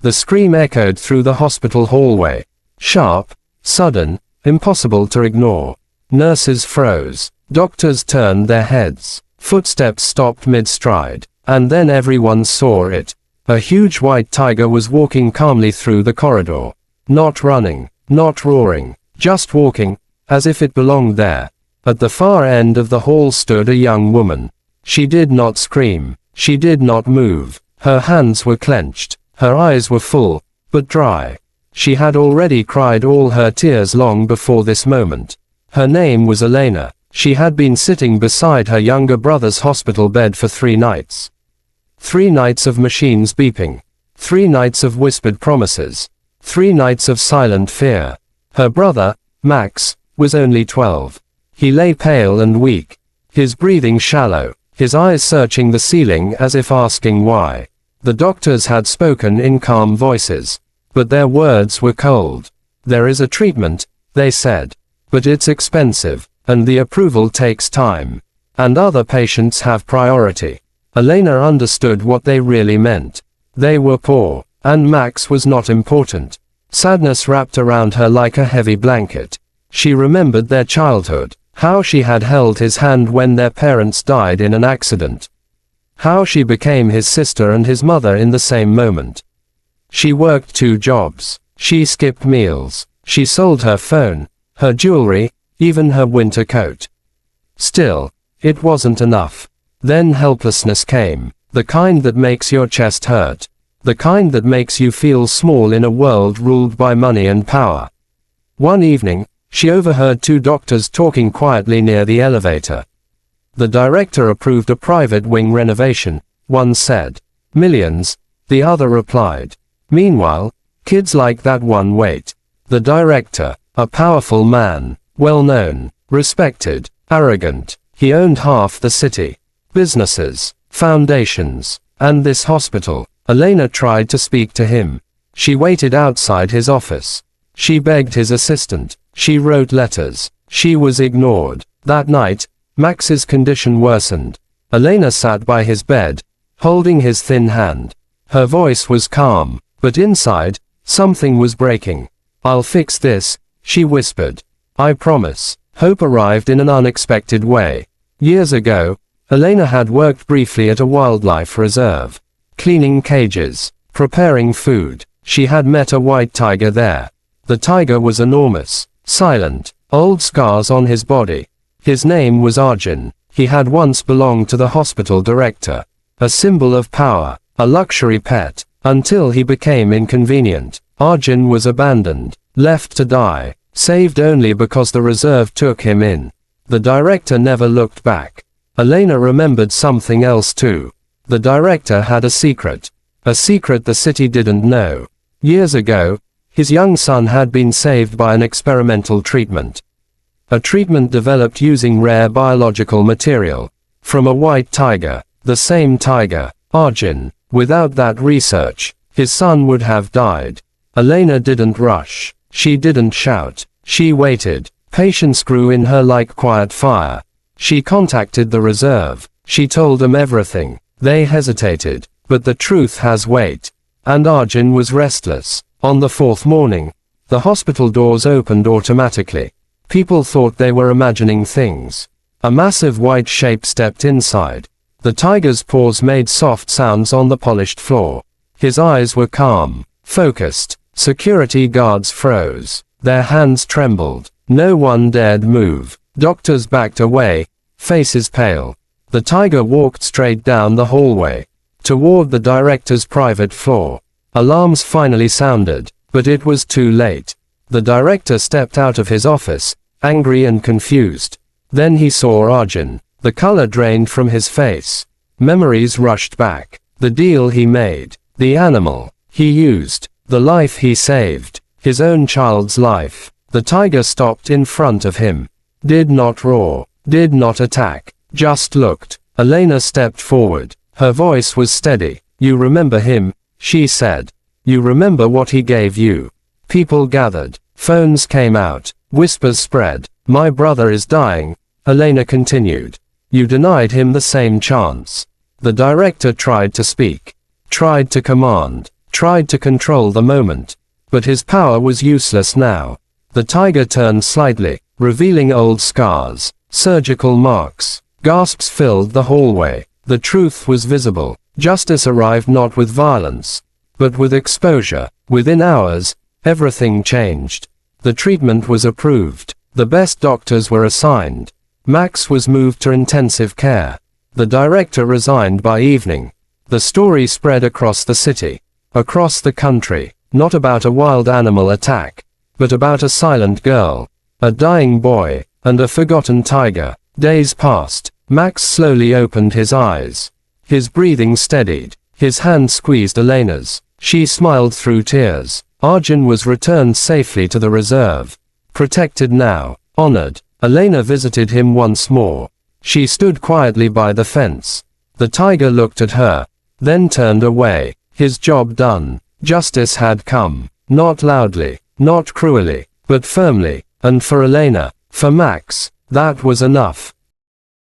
The scream echoed through the hospital hallway. Sharp, sudden, impossible to ignore. Nurses froze. Doctors turned their heads. Footsteps stopped mid-stride. And then everyone saw it. A huge white tiger was walking calmly through the corridor. Not running, not roaring, just walking, as if it belonged there. At the far end of the hall stood a young woman. She did not scream. She did not move. Her hands were clenched. Her eyes were full, but dry. She had already cried all her tears long before this moment. Her name was Elena. She had been sitting beside her younger brother's hospital bed for 3 nights. 3 nights of machines beeping. 3 nights of whispered promises. 3 nights of silent fear. Her brother, Max, was only 12. He lay pale and weak. His breathing shallow. His eyes searching the ceiling as if asking why. The doctors had spoken in calm voices. But their words were cold. There is a treatment, they said. But it's expensive, and the approval takes time. And other patients have priority. Elena understood what they really meant. They were poor, and Max was not important. Sadness wrapped around her like a heavy blanket. She remembered their childhood, how she had held his hand when their parents died in an accident. How she became his sister and his mother in the same moment. She worked 2 jobs. She skipped meals. She sold her phone, her jewelry, even her winter coat. Still, it wasn't enough. Then helplessness came, the kind that makes your chest hurt. The kind that makes you feel small in a world ruled by money and power. One evening, she overheard 2 doctors talking quietly near the elevator. The director approved a private wing renovation, one said. Millions, the other replied. Meanwhile, kids like that one wait. The director, a powerful man, well-known, respected, arrogant. He owned half the city. Businesses, foundations, and this hospital. Elena tried to speak to him. She waited outside his office. She begged his assistant. She wrote letters. She was ignored. That night, Max's condition worsened. Elena sat by his bed, holding his thin hand. Her voice was calm, but inside, something was breaking. "I'll fix this," she whispered. "I promise." Hope arrived in an unexpected way. Years ago, Elena had worked briefly at a wildlife reserve. Cleaning cages, preparing food. She had met a white tiger there. The tiger was enormous, silent, old scars on his body. His name was Arjun. He had once belonged to the hospital director. A symbol of power, a luxury pet, until he became inconvenient. Arjun was abandoned, left to die, saved only because the reserve took him in. The director never looked back. Elena remembered something else too. The director had a secret the city didn't know. Years ago, his young son had been saved by an experimental treatment. A treatment developed using rare biological material. From a white tiger, the same tiger, Arjun. Without that research, his son would have died. Elena didn't rush. She didn't shout. She waited. Patience grew in her like quiet fire. She contacted the reserve. She told them everything. They hesitated. But the truth has weight. And Arjun was restless. On the 4th morning, the hospital doors opened automatically. People thought they were imagining things. A massive white shape stepped inside. The tiger's paws made soft sounds on the polished floor. His eyes were calm, focused. Security guards froze. Their hands trembled. No one dared move. Doctors backed away, faces pale. The tiger walked straight down the hallway, toward the director's private floor. Alarms finally sounded, but it was too late. The director stepped out of his office, angry and confused. Then he saw Arjun. The color drained from his face. Memories rushed back. The deal he made. The animal he used. The life he saved. His own child's life. The tiger stopped in front of him. Did not roar. Did not attack. Just looked. Elena stepped forward. Her voice was steady. "You remember him," she said. "You remember what he gave you." People gathered. Phones came out. Whispers spread. "My brother is dying," Elena continued. "You denied him the same chance." The director tried to speak. Tried to command. tried to control the moment. But his power was useless now. The tiger turned slightly, revealing old scars, surgical marks. Gasps filled the hallway. The truth was visible. Justice arrived not with violence, but with exposure. Within hours, everything changed. The treatment was approved. The best doctors were assigned. Max was moved to intensive care. The director resigned by evening. The story spread across the city, across the country, not about a wild animal attack, but about a silent girl, a dying boy, and a forgotten tiger. Days passed. Max slowly opened his eyes. His breathing steadied. His hand squeezed Elena's. She smiled through tears. Arjun was returned safely to the reserve. Protected now. Honored. Elena visited him once more. She stood quietly by the fence. The tiger looked at her, then turned away. His job done. Justice had come. Not loudly, not cruelly, but firmly. And for Elena, for Max, that was enough.